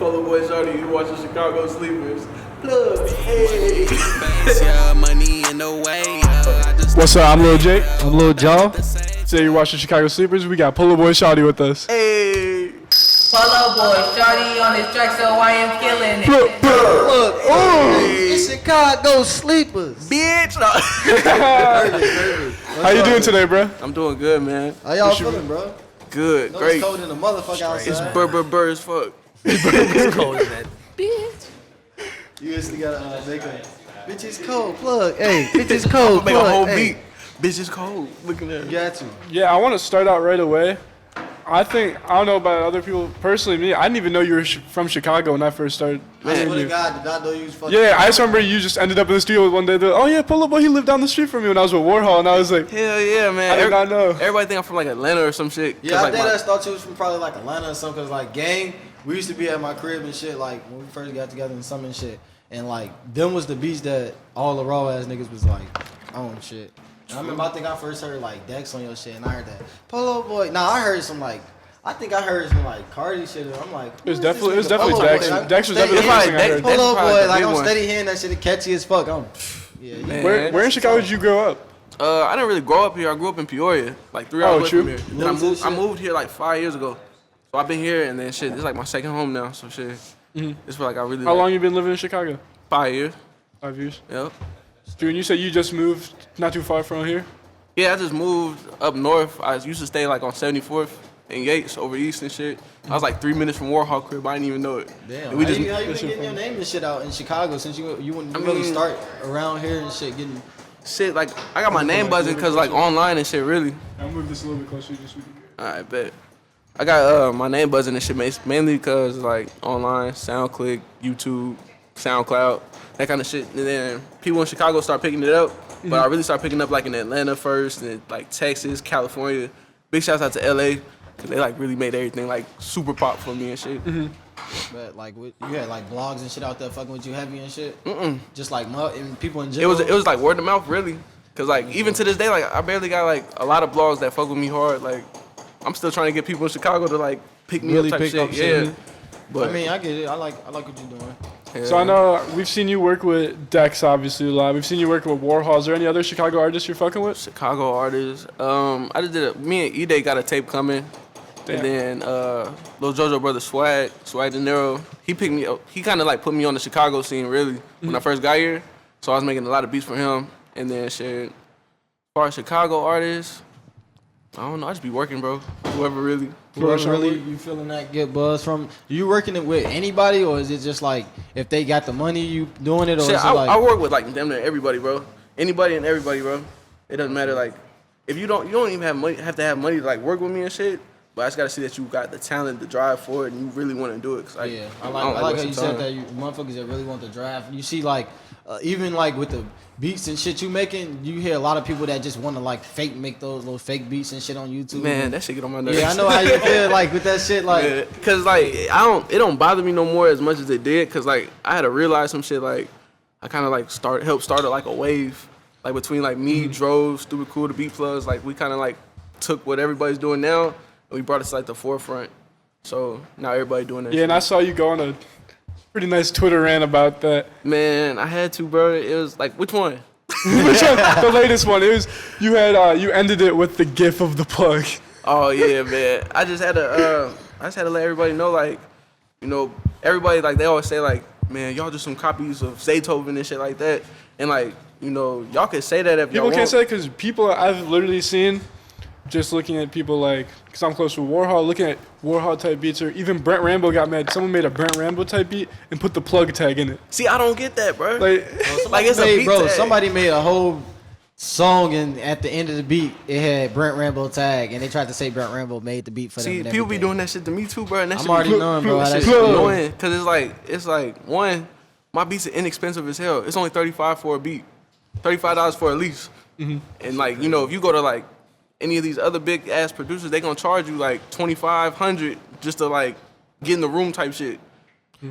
Polo Boy Shawty. You watching Chicago Sleepers. Pluggz, hey. What's up? I'm Lil Jake. I'm Lil Joe. Today you're watching Chicago Sleepers. We got Polo Boy Shawty with us. Hey. Polo Boy Shawty on this track, so I am killing it. Look, it's Chicago Sleepers. Bitch. How you doing today, bro? I'm doing good, man. How y'all feeling, bro? Good, No, great. it's cold in the motherfucker outside. It's burr as fuck. It's cold as that. Bitch. You just gotta make a bitch is cold, plug. Hey, bitch is cold, Make plug. a whole Hey. beat. Bitch is cold. Looking at You it. got to. Yeah, I want to start out right away. I don't know about other people. Personally, me, I didn't even know you were from Chicago when I first started. I swear to God, did not know you was fucking. Yeah, I just remember you just ended up in the studio one day. Oh yeah, Polo Boy, he lived down the street from me when I was with Warhol, and I was like, Hell yeah, man. I did not know. Everybody think I'm from like Atlanta or some shit. Yeah, I like did. I thought you was from probably like Atlanta or something. Cause like gang, we used to be at my crib and shit. Like when we first got together and some and shit. And like them was the beats that all the raw ass niggas was like on shit. And I remember I think I first heard like Dex on your shit, and I heard that Polo Boy. Nah, I heard some like. I think I heard some like Cardi shit. And I'm like, It was definitely Dex. Dex was definitely the first thing I heard. Polo probably Boy, the like big I'm one. steady hearing that shit catchy as fuck. Yeah. Man. Where in Chicago did you grow up? I didn't really grow up here. I grew up in Peoria, like 3 hours away true. from here. Then I moved here like 5 years ago. So I've been here, and then shit, it's like my second home now. So shit, it's where like I really. How long you been living in Chicago? 5 years. 5 years. Yep. Dude, and you said you just moved not too far from here? Yeah, I just moved up north. I used to stay like on 74th and Yates over east and shit. I was like 3 minutes from Warhol crib. I didn't even know it. Damn. And we How just you been getting your name and shit out in Chicago since you wouldn't really mean- start around here and shit getting. shit like I got my name buzzing because like online and shit really. I'll move this a little bit closer just so we can hear. Alright, bet. I got my name buzzing and shit mainly because like online, SoundClick, YouTube, SoundCloud, that kind of shit. And then people in Chicago start picking it up, but I really started picking up like in Atlanta first, and like Texas, California. Big shouts out to LA because they like really made everything like super pop for me and shit. But like, you had like blogs and shit out there fucking with you heavy and shit. Just like and people in general. It was like word of mouth really, cause like even to this day like I barely got like a lot of blogs that fuck with me hard. Like I'm still trying to get people in Chicago to like pick me Really up type pick shit. up shit. Yeah. But I mean, I get it. I like what you're doing. yeah. So I know we've seen you work with Dex obviously a lot. We've seen you work with Warhol. Is there any other Chicago artists you're fucking with? Chicago artists. I just did me and E-Day got a tape coming. Damn. And then Lil JoJo brother Swag De Niro, he picked me up. He kind of like put me on the Chicago scene really when I first got here. So I was making a lot of beats for him. And then shit, as far as Chicago artists, I don't know. I just be working, bro. Whoever really. Whoever really you feeling that get buzz from? You working it with anybody, or is it just like if they got the money, you doing it, or Shit, is it like? I work with like damn near everybody, bro. Anybody and everybody, bro. It doesn't matter. Like if you don't even have to have money to like work with me and shit. But I just gotta see that you got the talent, the drive for it, and you really want to do it. Cause like, Yeah, I don't like how wasting you said time. that. You motherfuckers that really want the draft. You see, like, even like with the beats and shit you making, you hear a lot of people that just want to like fake make those little fake beats and shit on YouTube. Man, that shit get on my nerves. Yeah, I know how you feel like with that shit. Like, Yeah, cause like it don't bother me no more as much as it did. Cause like I had to realize some shit. Like I kind of like helped start like a wave, like between like me, Drove, Stupid Cool, the Beat Pluggz. Like we kind of like took what everybody's doing now. And we brought it to like the forefront. So now everybody doing that Yeah, shit. and I saw you go on a pretty nice Twitter rant about that. Man, I had to, bro. It was like, which one? Which one? The latest one. It was you ended it with the gif of the plug. Oh yeah, man. I just had to let everybody know, like, you know, everybody like they always say like, man, y'all just some copies of Zaytoven and shit like that. And like, you know, y'all can say that if y'all People can't want. say because people I've literally seen just looking at people like, because I'm close to Warhol, looking at Warhol type beats, or even Brent Rambo got mad. Someone made a Brent Rambo type beat and put the plug tag in it. See, I don't get that, bro. Like, Like it's a beat tag. somebody made a whole song, and at the end of the beat, it had Brent Rambo tag, and they tried to say Brent Rambo made the beat for them. See, and people be everything. doing that shit to me too, bro. And that I'm shit already be, knowing, bro. How that that shit shit be go. annoying, cause it's like one, my beats are inexpensive as hell. It's only $35 for a beat, $35 for a lease. And like, you know, if you go to like any of these other big ass producers, they gonna charge you like $2,500 just to like get in the room type shit.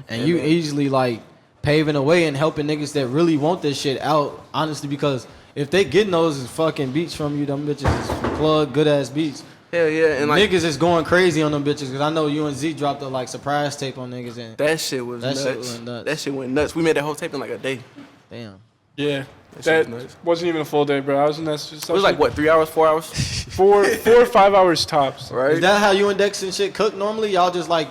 And you easily like paving the way and helping niggas that really want this shit out, honestly, because if they getting those fucking beats from you, them bitches is plug good ass beats. Hell yeah, and like niggas is going crazy on them bitches because I know you and Z dropped a like surprise tape on niggas and that shit was that nuts. shit went nuts. That shit went nuts. We made that whole tape in like a day. Damn. Yeah. That shit That was nuts. wasn't even a full day, bro. I was in that. It was like what, 3 hours, 4 hours, 4 or 5 hours tops. right? Is that how you and Dex and shit cook normally? Y'all just like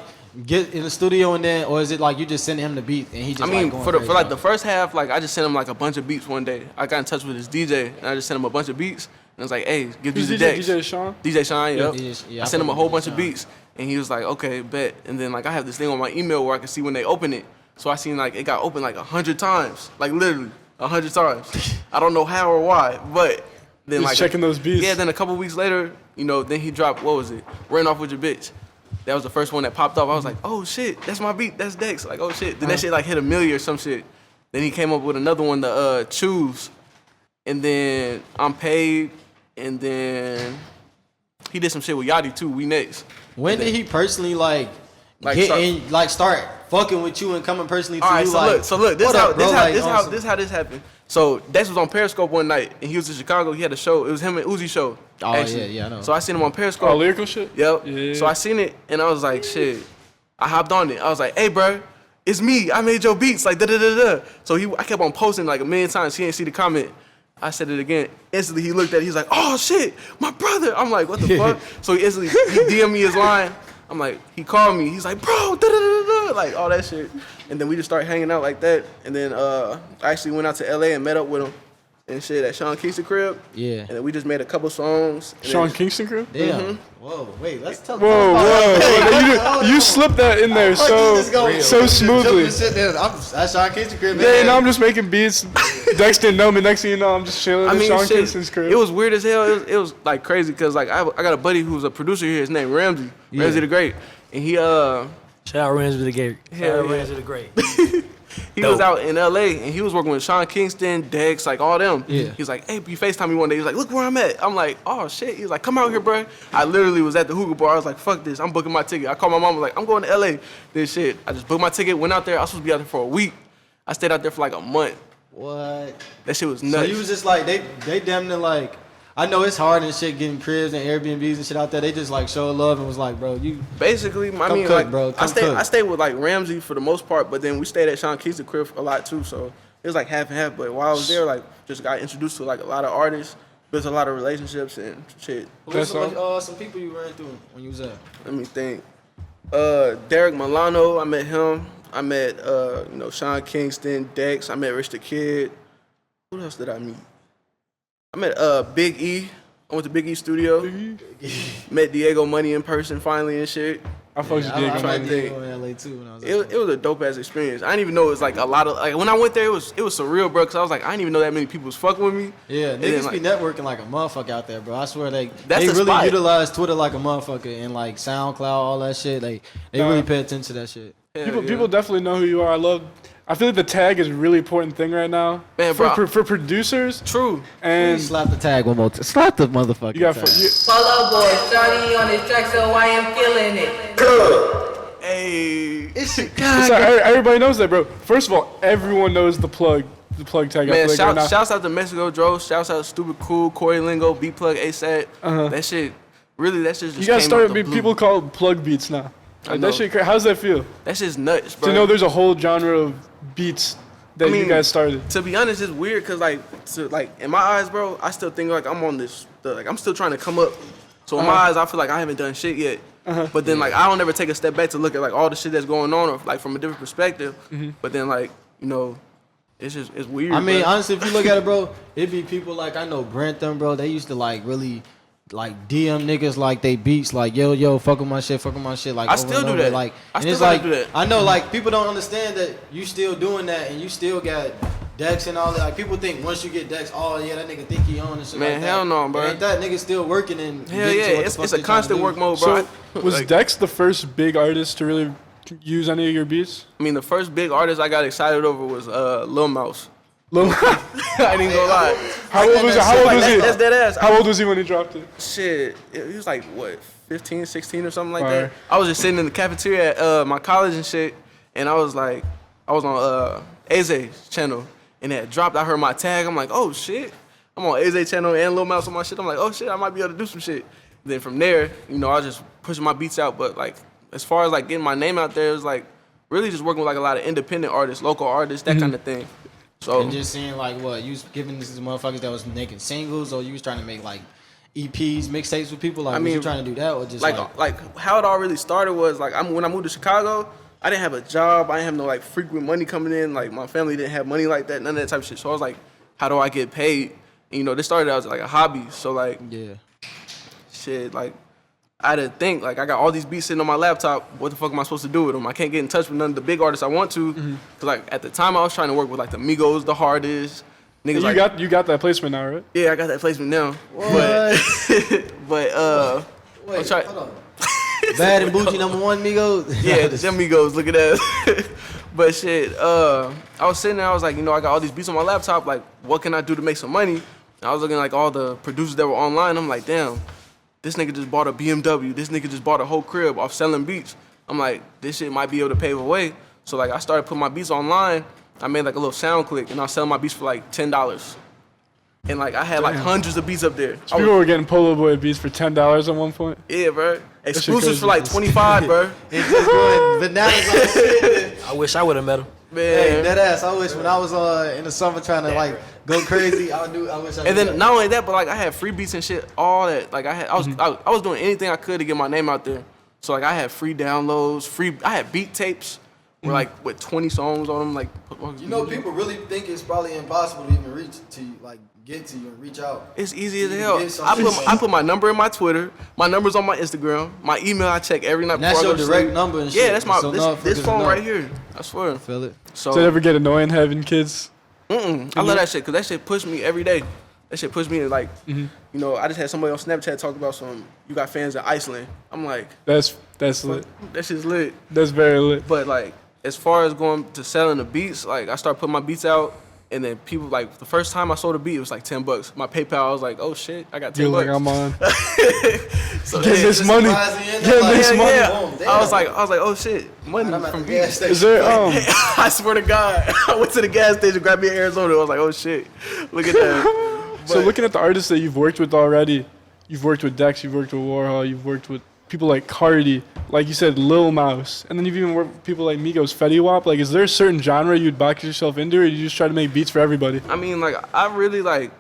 get in the studio and then, or is it like you just send him the beat and he just? I mean, like, going for crazy like on the it? first half, like I just sent him like a bunch of beats one day. I got in touch with his DJ and I just sent him a bunch of beats. And I was like, hey, give Who's these DJ? to Dex. DJ Sean? DJ Shine, yep. Yeah, I sent him a fuck whole with bunch DJ of beats, and he was like, okay, bet. And then like I have this thing on my email where I can see when they open it. So I seen like it got opened like 100 times, like literally 100 times. I don't know how or why, but then Just like checking those beats. Yeah, then a couple weeks later, you know, then he dropped, what was it? Ran Off With Your Bitch. That was the first one that popped up. I was like, oh shit, that's my beat, that's Dex. Like, oh shit. Then that shit like hit a million or some shit. Then he came up with another one, the Choose. And then I'm Paid. And then he did some shit with Yachty too. We next. When did he personally like Like, get start- in, like start fucking with you and coming personally to All right, you? so like, look, this what how up, bro? this Like, how on some- this how this happened. So Dex was on Periscope one night, and he was in Chicago. He had a show. It was him and Uzi show. Oh, actually. yeah, I know. So I seen him on Periscope. Oh, lyrical shit? Yep. Yeah. So I seen it, and I was like, shit. I hopped on it. I was like, hey, bro, it's me. I made your beats. Like, da da da da. So I kept on posting like a million times. He didn't see the comment. I said it again. Instantly, he looked at it. He's like, oh, shit, my brother. I'm like, what the fuck? So he instantly, he DM'd me his line. I'm like, he called me. He's like, bro, da da da da, like all that shit. And then we just started hanging out like that. And then I actually went out to LA and met up with him and shit at Sean Kingston crib. Yeah. And then we just made a couple songs. And Sean then- Kingston crew? Damn. Whoa, wait, let's tell. Whoa, whoa. You slipped that in there so smoothly. That's Sean Kingston crib. Yeah, you know, I'm just making beats. Dex didn't know me. Next thing you know, I'm just chilling I in mean, Sean shit, Kingston's crib. it was weird as hell. It was like crazy because like I got a buddy who's a producer here. His name Ramsey. Yeah. Ramsey the Great, and he Shout out Ramsey the Great. Shout Hell out yeah. Ramsey the Great. he was out in LA and he was working with Sean Kingston, Dex, like all them. Yeah. He's like, hey, you FaceTime me one day. He's like, look where I'm at. I'm like, oh shit. He's like, come out here, bro. I literally was at the hookah bar. I was like, fuck this. I'm booking my ticket. I called my mom. I was like, I'm going to LA. This shit. I just booked my ticket. Went out there. I was supposed to be out there for a week. I stayed out there for like a month. What? That shit was So nuts. you was just like they damn near like. I know it's hard and shit getting cribs and Airbnbs and shit out there. They just like showed love and was like, bro, you. Basically, I mean, cook, like, bro. I Come cook. stayed with like Ramsey for the most part, but then we stayed at Sean Kingston crib a lot too. So it was like half and half. But while I was there, like, just got introduced to like a lot of artists, built a lot of relationships and shit. What's That's some people you ran through when you was there? Let me think. Derek Milano, I met him. I met Sean Kingston, Dex. I met Rich the Kid. Who else did I meet? I met Big E. I went to Big E studio. Met Diego Money in person finally and shit. I fucked with I Diego. trying met to Diego in LA too when I was It was a dope ass experience. I didn't even know it was like a lot of like when I went there it was surreal, bro. Cause I was like I didn't even know that many people was fucking with me. Yeah, And then, niggas be networking like a motherfucker out there, bro. I swear they That's the really spot. utilize Twitter like a motherfucker and like SoundCloud, all that shit. They really pay attention to that shit. Hell yeah. People definitely know who you are. I feel like the tag is a really important thing right now. Man, for, bro. for producers. True. And Please slap the tag one more time. Slap the motherfucker. you got tag. Polo Boy Shawty on his track, so I am killing it. Hey. everybody knows that, bro. First of all, everyone knows the plug tag. I Man, feel like right now. shouts out to Mexico Dro. Shouts out to Stupid Cool, Corey Lingo, Beat Plug, ASAP. That shit, really, that shit just You guys came started out the being blue. people called plug beats now. I Like, know. that shit, how's that feel? That shit's nuts, bro. To know there's a whole genre of beats that you guys started. To be honest, it's weird because like in my eyes, bro, I still think like I'm on this, I'm still trying to come up. So in my eyes, I feel like I haven't done shit yet. But then like I don't ever take a step back to look at like all the shit that's going on, or like from a different perspective. But then like it's weird. I mean, bro. honestly, if you look at it, bro, it be people like I know Brentham, bro. They used to like really like DM niggas like they beats like yo fuck with my shit like I over still and do over. that. Like I and still it's gotta like do that. I know like people don't understand that you still doing that and you still got Dex and all that. Like people think once you get Dex, oh yeah, that nigga think he on and shit. Man, like hell that. no, bro. It ain't that nigga still working and Hell getting yeah, to what the it's fuck a they trying to constant do. work mode, bro. So was Like, Dex the first big artist to really use any of your beats? I mean, the first big artist I got excited over was Lil Mouse. Lil- I ain't gonna lie. How old was he? That's dead ass. How old was he when he dropped it? Shit, he was like, what, 15, 16 or something like Fire. that? I was just sitting in the cafeteria at my college and shit, and I was on Aze's channel, and it had dropped. I heard my tag. I'm like, oh, shit. I'm on Aze's channel and Lil Mouse on my shit. I'm like, oh, shit, I might be able to do some shit. Then from there, you know, I was just pushing my beats out. But like, as far as like getting my name out there, it was like really just working with like a lot of independent artists, local artists, that kind of thing. So and just seeing like what you was giving these motherfuckers that was making singles, or you was trying to make like EPs, mixtapes with people. Like, was you trying to do that, or just like how it all really started was like when I moved to Chicago, I didn't have a job. I didn't have no like frequent money coming in. Like my family didn't have money like that, none of that type of shit. So I was like, how do I get paid? And, you know, this started out as like a hobby. So like, shit, like I had to think, like I got all these beats sitting on my laptop. What the fuck am I supposed to do with them? I can't get in touch with none of the big artists I want to. Cause like at the time I was trying to work with like the Migos, the Hardest. Niggas you got that placement now, right? Yeah, I got that placement now. What? But Wait, I'm trying. hold on. Bad and Bougie #1 Migos. Yeah, them Migos. Look at that. But shit, I was sitting there. I was like, you know, I got all these beats on my laptop. Like, what can I do to make some money? And I was looking like all the producers that were online. I'm like, damn, this nigga just bought a BMW. This nigga just bought a whole crib off selling beats. I'm like, this shit might be able to pave the way. So like, I started putting my beats online. I made like a little sound click, and I was selling my beats for like $10. And like, I had like hundreds of beats up there. So people were getting Polo Boy beats for $10 at one point. Yeah, bro. Exclusives for like $25, bro. It's just going bananas on shit. I wish I would have met him. Man. Hey, that ass. I wish when I was in the summer trying to like go crazy, I wish I. And then not only that, but like I had free beats and shit, all that. Like I was doing anything I could to get my name out there. So like I had free downloads, I had beat tapes. We're like with 20 songs on them, like. You know, people really think it's probably impossible to even reach to you, like get to you and reach out. It's easy as hell. I put my number in my Twitter, my number's on my Instagram, my email I check every night. And that's your direct number and shit. Yeah, that's my this phone right here. I swear. I feel it. So it ever get annoying having kids? I love that shit because that shit pushed me every day. That shit pushed me to like, you know, I just had somebody on Snapchat talk about you got fans in Iceland. I'm like, that's lit. That shit's lit. That's very lit. But like, as far as going to selling the beats, like I started putting my beats out, and then people like the first time I sold a beat, it was like $10. My PayPal, I was like, oh shit, I got $10. You're like, I'm on. So get this money. Get this money. Yeah. I was like, oh shit, money from beats. Is there? I swear to God, I went to the gas station, grabbed me in Arizona. I was like, oh shit, look at that. So looking at the artists that you've worked with already, you've worked with Dex, you've worked with Warhol, you've worked with people like Cardi, like you said, Lil Mouse, and then you've even worked with people like Migos, Fetty Wap. Like, is there a certain genre you'd box yourself into, or do you just try to make beats for everybody? I mean, like, I really like,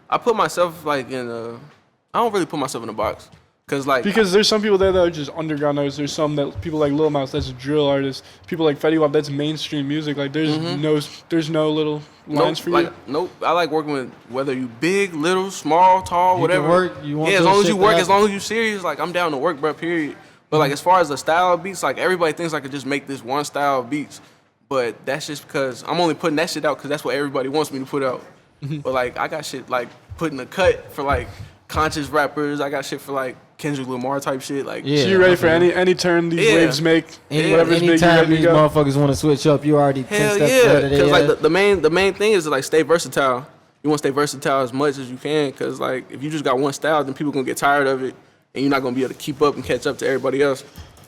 I put myself like I don't really put myself in a box. Because there's some people there that are just underground artists. There's some that people like Lil Mouse, that's drill artists. People like Fetty Wap, that's mainstream music. Like there's no little lines for you. Nope. I like working with whether you big, little, small, tall, whatever. As long as you work, as long as you serious, like I'm down to work, bro. Period. But like as far as the style of beats, like everybody thinks I could just make this one style of beats, but that's just because I'm only putting that shit out because that's what everybody wants me to put out. But like I got shit like putting a cut for like conscious rappers. I got shit for like Kendrick Lamar type shit. Like, so you ready for any turn these waves make? Whatever's big, you ready to go? Motherfuckers want to switch up, you already 10 steps ahead of there. Because like the main thing is to like stay versatile. You want to stay versatile as much as you can, because like if you just got one style, then people gonna get tired of it, and you're not gonna be able to keep up and catch up to everybody else.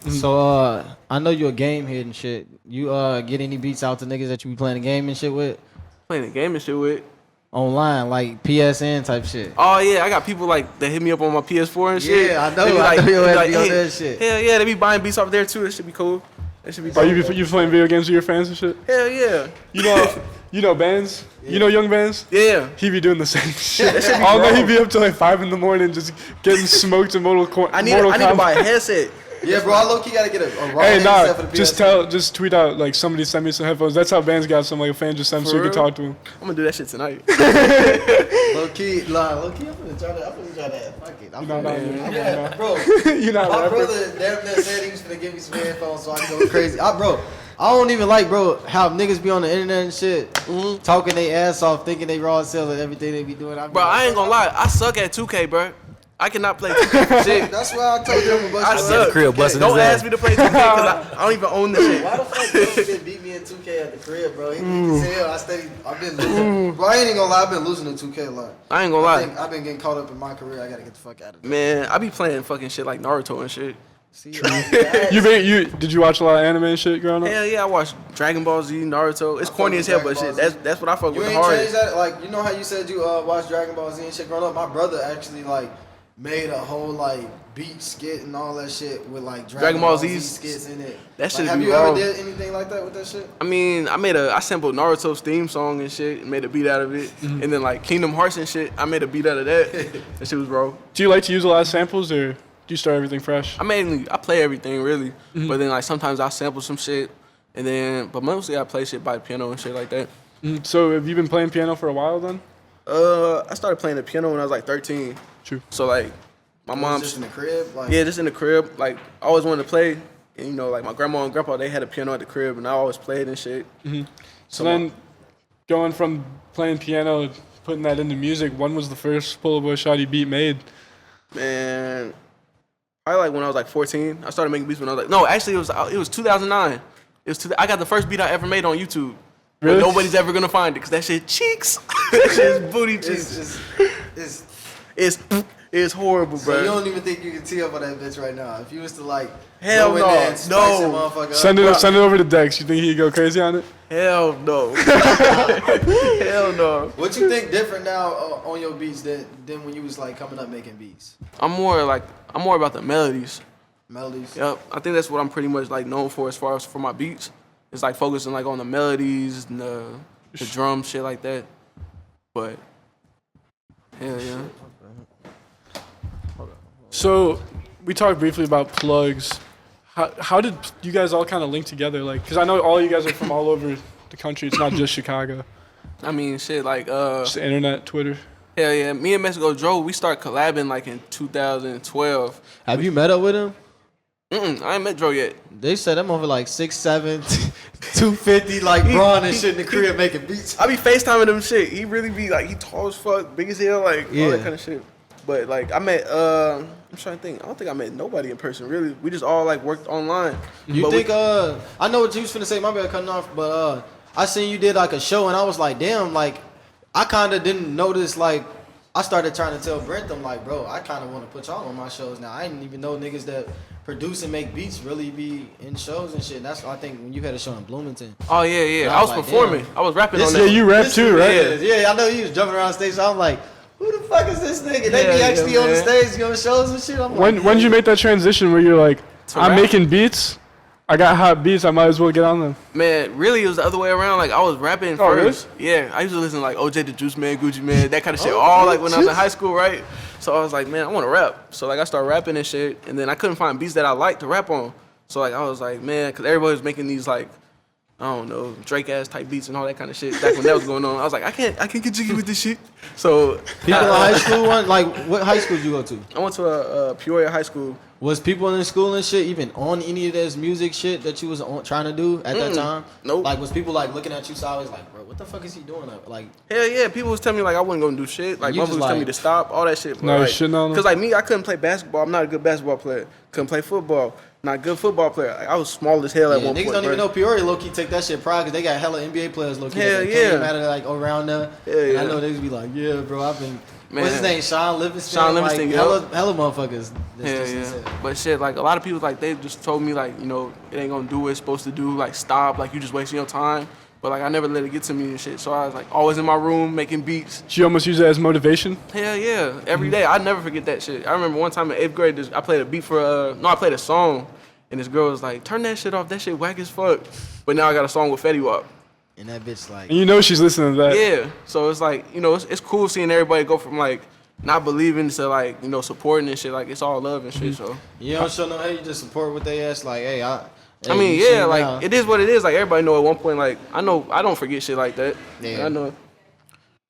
So I know you're a game head and shit. You get any beats out to niggas that you be playing the game and shit with? Playing the game and shit with? Online, like PSN type shit. Oh yeah, I got people like that hit me up on my PS4 and shit. Yeah, I know. I know you'll have to be on that shit. Hell yeah, they be buying beats off there too. That should be cool. That should be. Oh, you playing video games with your fans and shit? Hell yeah. You know Bands? Yeah. You know Young Bands? Yeah. He be doing the same shit. All night he be up till like 5 in, just getting smoked in Mortal Kombat. I need to buy a headset. Yeah, bro, I low-key gotta get a raw headset for the PS4. Just tweet out, like, somebody send me some headphones. That's how Bands got some, like, a fan just sent so you can talk to him. I'm gonna do that shit tonight. Low-key, I'm gonna try that. Fuck it. Bro, my brother damn near said he was gonna give me some headphones so I can go crazy. I don't even like, bro, how niggas be on the internet and shit, talking their ass off, thinking they raw as hell and everything they be doing. Bro, I ain't gonna lie, I suck at 2K, bro. I cannot play 2K for shit. That's why I told you I'm a I suck. Don't ask me to play 2K because I don't even own the shit. Why the fuck you didn't beat me in 2K at the crib, bro? He can tell I've been losing. Bro, I ain't even gonna lie, I've been losing in 2K a lot. I ain't gonna lie. I've been getting caught up in my career. I gotta get the fuck out of there. Man, I be playing fucking shit like Naruto and shit. See, did you watch a lot of anime and shit growing up? Hell yeah, I watched Dragon Ball Z, Naruto. It's corny as hell, but shit, that's what I fuck with the hardest. You ain't changed that? Like, you know how you said you watched Dragon Ball Z and shit growing up? My brother actually, like, made a whole like beat skit and all that shit with like Dragon Ball Z skits in it. That shit have be you raw. ever did anything like that with that shit? I mean, I sampled Naruto's theme song and shit, and made a beat out of it. And then like Kingdom Hearts and shit, I made a beat out of that. That shit was raw. Do you like to use a lot of samples, or do you start everything fresh? I play everything really, but then like sometimes I sample some shit, but mostly I play shit by the piano and shit like that. So have you been playing piano for a while then? I started playing the piano when I was like 13. True. So like, my mom's just in the crib, like just in the crib. Like I always wanted to play, and you know, like my grandma and grandpa, they had a piano at the crib, and I always played and shit. So then, going from playing piano, putting that into music, when was the first Polo Boy Shawty beat made? Man, probably like when I was like 14. I started making beats when I was like, no, actually it was 2009. I got the first beat I ever made on YouTube. Really? But nobody's ever gonna find it because that shit cheeks. That shit is booty cheeks. It's horrible, bro. So you don't even think you can tee up on that bitch right now? If you was to like Hell go in no, there and spice no. that motherfucker up. Send it over to Dex. You think he'd go crazy on it? Hell no. Hell no. What you think different now on your beats than when you was like coming up making beats? I'm more about the melodies. Melodies. Yep. I think that's what I'm pretty much like known for as far as for my beats. It's like focusing like on the melodies and the drum shit like that. But hell yeah. So we talked briefly about Pluggz. How did you guys all kind of link together? Like, because I know all you guys are from all over the country. It's not just Chicago. I mean, shit, like Just the internet, Twitter. hell yeah. Me and Mexico Joe, we started collabing like in 2012. Have you met up with him? I ain't met Joe yet. They said I'm over like 6'7", 250, like Braun and shit in the crib making beats. I be FaceTiming him shit. He really be like, he tall as fuck, big as hell, like all Yeah. that kind of shit. But like I met, I'm trying to think. I don't think I met nobody in person really. We just all like worked online. You But think I know what you was finna say, my bad cutting off, but I seen you did like a show and I was like, damn, like I kinda didn't notice, like I started trying to tell Brent, I'm like, bro, I kinda wanna put y'all on my shows now. I didn't even know niggas that produce and make beats really be in shows and shit. And that's I think when you had a show in Bloomington. Oh yeah. And I was like, performing. damn. I was rapping on This- that. Yeah, you rap This too, dude right? is. Yeah, I know he was jumping around stage. So I'm like, who the fuck is this nigga? They Yeah, be actually yeah, on the man. stage doing shows and shit. I'm When like, did you make that transition where you're like, To I'm rap? making beats, I got hot beats, I might as well get on them? Man, really, it was the other way around. Like I was rapping Oh, really? first. Yeah, I used to listen to like OJ the Juice Man, Gucci Man, that kind of shit. All like when I was in high school, right? So I was like, man, I want to rap. So like I started rapping and shit, and then I couldn't find beats that I liked to rap on. So like I was like, man, because everybody was making these like, I don't know, Drake ass type beats and all that kind of shit back when that was going on. I was like, I can't get jiggy with this shit. So people in high school one, like what high school did you go to? I went to a Peoria high school. Was people in school and shit even on any of this music shit that you was trying to do at that time? Nope. Like was people like looking at you sideways like, bro, what the fuck is he doing up? Like Hell yeah, people was telling me like I wasn't gonna do shit. Like You motherfuckers just was telling me like- to stop, all that shit. No, like, shitting on them? Cause like me, I couldn't play basketball. I'm not a good basketball player. Couldn't play football. Not a good football player. Like, I was small as hell at yeah, one niggas point. don't even bro. know Peoria low key take that shit pride because they got hella NBA players low key. Hell that yeah. came out of like around there. Hell And yeah. I know niggas be like, yeah, bro, I've been. Man. What's his name? Sean Livingston. Sean Livingston, like, yeah. hella motherfuckers. That's Yeah, just yeah. insane. But shit, like a lot of people, like they just told me, like, you know, it ain't gonna do what it's supposed to do. Like, stop. Like, you just wasting your time. But like, I never let it get to me and shit. So I was like always in my room making beats. Did you almost use it as motivation? Hell yeah, every day. I never forget that shit. I remember one time in 8th grade, I played a beat for I played a song, and this girl was like, "Turn that shit off. That shit whack as fuck." But now I got a song with Fetty Wap. And that bitch like. And you know she's listening to that. Yeah, so it's like, you know, it's cool seeing everybody go from like not believing to like, you know, supporting and shit. Like it's all love and shit. So You don't show no hate, you just support what they ask. Like, hey, I hey, mean, you yeah, sing like now. it is what it is. Like everybody know at one point. Like I know I don't forget shit like that. Yeah. I know.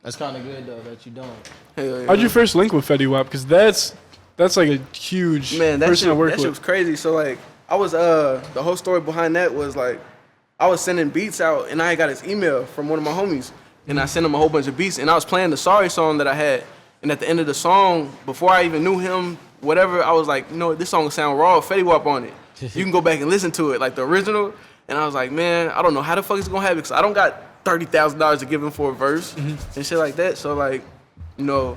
That's kind of good though that you don't. Hell yeah. How'd you first link with Fetty Wap? Because that's like a huge Man, that person shit, to work that shit with. was crazy. So like, I was the whole story behind that was like, I was sending beats out, and I got his email from one of my homies, and I sent him a whole bunch of beats, and I was playing the Sorry song that I had, and at the end of the song, before I even knew him, whatever, I was like, you know what, this song sound raw, Fetty Wap on it. You can go back and listen to it, like the original. And I was like, man, I don't know how the fuck it's gonna happen, because I don't got $30,000 to give him for a verse and shit like that. So like, you know,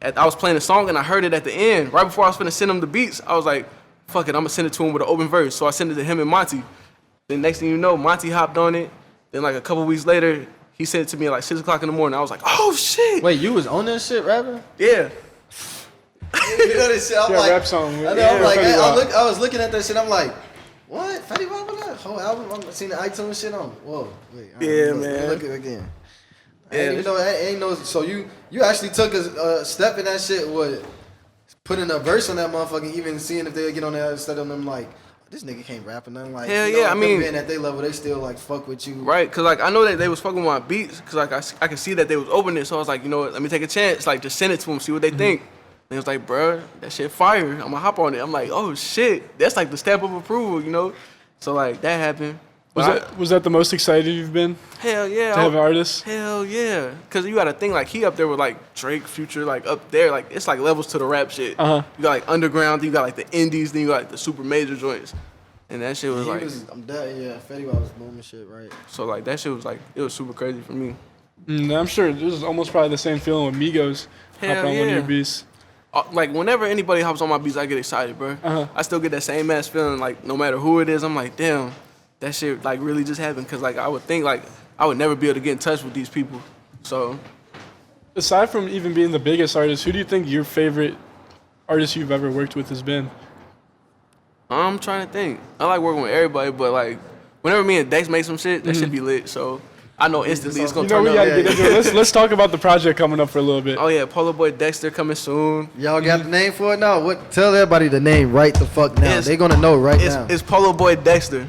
I was playing the song and I heard it at the end. Right before I was finna send him the beats, I was like, fuck it, I'm gonna send it to him with an open verse. So I sent it to him and Monty. Then next thing you know, Monty hopped on it. Then like a couple weeks later, he sent it to me at like 6 o'clock in the morning. I was like, oh shit. Wait, you was on that shit rapping? Yeah. You know this shit. I'm Yeah, like, rap song. I know. Yeah, I'm like, Fetty Wap. I was looking at that shit. I'm like, what? Fetty Wap on that whole album? I'm seeing the iTunes shit on. Whoa, wait. Yeah, Let me man. look at it again. Yeah, Ain't no. So you actually took a step in that shit. What? Putting a verse on that motherfucker, even seeing if they get on there instead of them like, this nigga can't rap or nothing. Like, Hell you know, yeah, I them mean- being at their level, they still like fuck with you. Right, cause like I know that they was fucking with my beats, cause like I could see that they was opening it, so I was like, you know what, let me take a chance, like just send it to them, see what they think. They was like, bruh, that shit fire. I'm gonna hop on it. I'm like, oh shit, that's like the stamp of approval, you know. So like that happened. Was that the most excited you've been Hell yeah. to have an artist? Hell yeah. Cause you gotta think like he up there with like Drake, Future, like up there, like it's like levels to the rap shit. Uh-huh. You got like underground, then you got like the indies, then you got like the super major joints. And that shit was like I'm dead. Yeah, Fetty Wap was booming shit, right? so like that shit was like it was super crazy for me. I'm sure this is almost probably the same feeling with Migos Hell hopping on one of yeah. your beats. Like whenever anybody hops on my beats, I get excited, bro. Uh-huh. I still get that same ass feeling, like no matter who it is, I'm like, damn, that shit like really just happened. Cause like I would think like I would never be able to get in touch with these people. So Aside from even being the biggest artist, who do you think your favorite artist you've ever worked with has been? I'm trying to think. I like working with everybody, but like whenever me and Dex make some shit, that should be lit. So I know instantly it's gonna You know turn we up. gotta get into it. Let's talk about the project coming up for a little bit. Oh yeah, Polo Boy Dexter coming soon. Y'all got the name for it now? What? Tell everybody the name right the fuck now. It's- They gonna know right now. It's Polo Boy Dexter.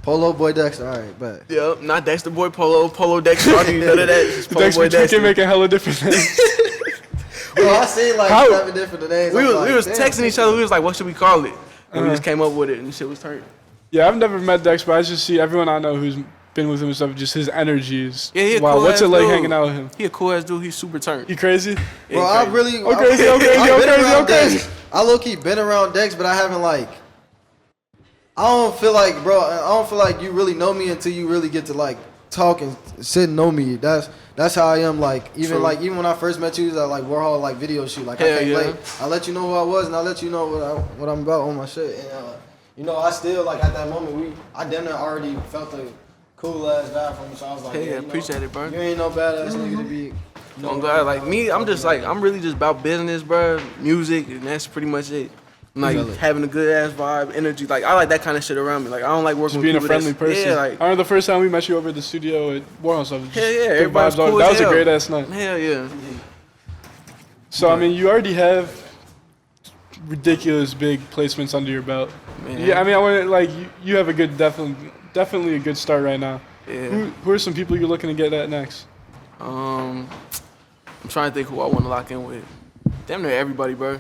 Polo Boy Dexter. All right, bet. Yep, not Dexter Boy Polo Dexter. I don't need none of that. It's Polo Dex, Boy we Dexter. can making hella different names. Bro, I seen like How- 7 different names. We I'm was like, we was damn, texting each other. We was like, what should we call it? And we Uh-huh. just came up with it, and shit was turned. Yeah, I've never met Dex, but I just see everyone I know who's been with him and stuff, just his energy is. Yeah, he a wow, cool what's ass it like dude. hanging out with him? He a cool ass dude. He's super turned. You crazy? Bro, I really. Oh, crazy, oh, crazy, I've oh, been crazy, around oh, crazy. Dex. I low key been around Dex, but I haven't like. I don't feel like, bro. I don't feel like you really know me until you really get to like talk and sit and know me. That's how I am. Like even True. like even when I first met you, it was at like Warhol like video shoot. Like Hell I can't yeah. wait. I let you know who I was, and I let you know what I'm about on my shit. And you know, I still like at that moment I damn near already felt the cool ass vibe from you. So I was like, Hey, yeah, yeah, you know, appreciate it, bro. You ain't no badass nigga to be. You know, Oh God, like me, I'm just like I'm really just about business, bro. Music, and that's pretty much it. I'm like Really? having a good ass vibe, energy. Like I like that kind of shit around me. Like I don't like working Just with being a people friendly that's- person. Yeah, like I remember the first time we met you over at the studio at Warhol stuff. hell yeah, good everybody's vibes all- cool That as was a hell. great ass night. Hell yeah. So I mean, you already have ridiculous big placements under your belt. Man. Yeah, I mean, I want like you have a good definitely a good start right now. Yeah. Who are some people you're looking to get at next? I'm trying to think who I want to lock in with. Damn near everybody, bro.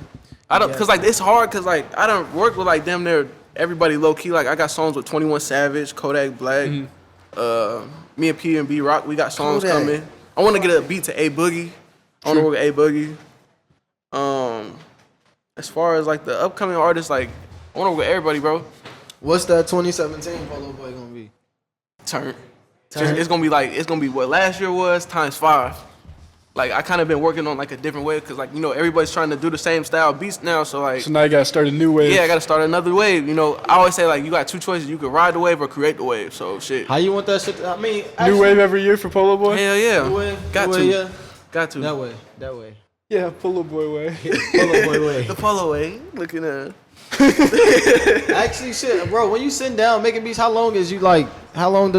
I don't, cause like it's hard, cause like I don't work with like damn near everybody low key. Like I got songs with 21 Savage, Kodak Black, me and P and B Rock. We got songs Kodak. coming. I want to get a beat to A Boogie. I want to work with A Boogie. As far as like the upcoming artists, like I want to work with everybody, bro. What's that 2017 Polo Boy gonna be? Turn. It's gonna be what last year was times 5. Like I kind of been working on like a different way, cause like you know everybody's trying to do the same style beats now. So like So now you gotta start a new wave. yeah, I gotta start another wave. You know, I always say like you got 2 choices: you can ride the wave or create the wave. So shit. How you want that shit? I mean, New wave every year for Polo Boy. Hell yeah, New wave, got new to, wave, yeah. got to. That way. Yeah, Polo Boy way. Polo Boy way. The Polo way, looking at. Actually, shit, bro. When you sitting down making beats, how long do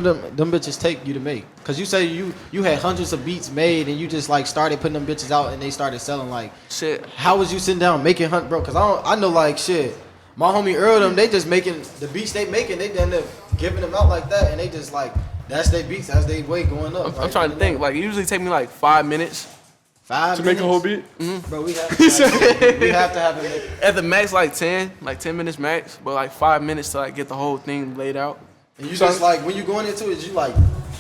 them bitches take you to make? Cause you say you had hundreds of beats made and you just like started putting them bitches out and they started selling. Like, Shit. how was you sitting down making bro? Cause I know like shit. My homie Earl them, they just making the beats they making. They done up giving them out like that, and they just like that's their beats as they way going up. I'm trying to think. Like it usually take me like 5 minutes. 5 To make a whole beat. Bro, we have to have it. At the max, like 10 minutes max. But like 5 minutes to like get the whole thing laid out. And you just like when you going into it, you like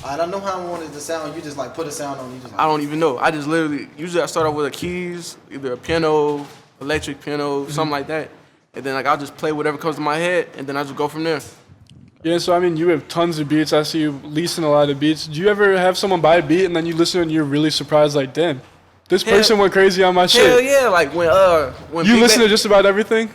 I don't know how I wanted to sound. You just like put a sound on. You just like, I don't even know. I just literally usually I start off with a keys, either a piano, electric piano, something like that. And then like I'll just play whatever comes to my head, and then I just go from there. Yeah, so I mean, you have tons of beats. I see you leasing a lot of beats. Do you ever have someone buy a beat and then you listen and you're really surprised, like, damn, this person went crazy on my shit? Hell yeah! Like when You Big listen Bang- to just about everything?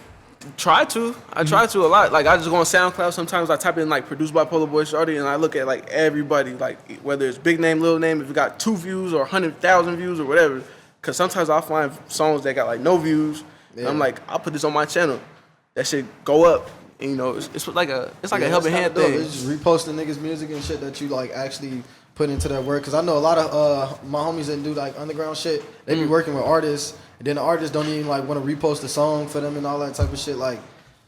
Try to. I try to a lot. Like I just go on SoundCloud. Sometimes I type in like produced by Polo Boy Shawty, and I look at like everybody, like whether it's big name, little name, if it got 2 views or 100,000 views or whatever. Cause sometimes I'll find songs that got like no views, And I'm like, I'll put this on my channel. That shit go up. And, you know, it's like a helping hand thing. It's just reposting niggas' music and shit that you like actually put into that work. Cause I know a lot of my homies that do like underground shit. They be working with artists, and then the artists don't even like want to repost a song for them and all that type of shit. Like,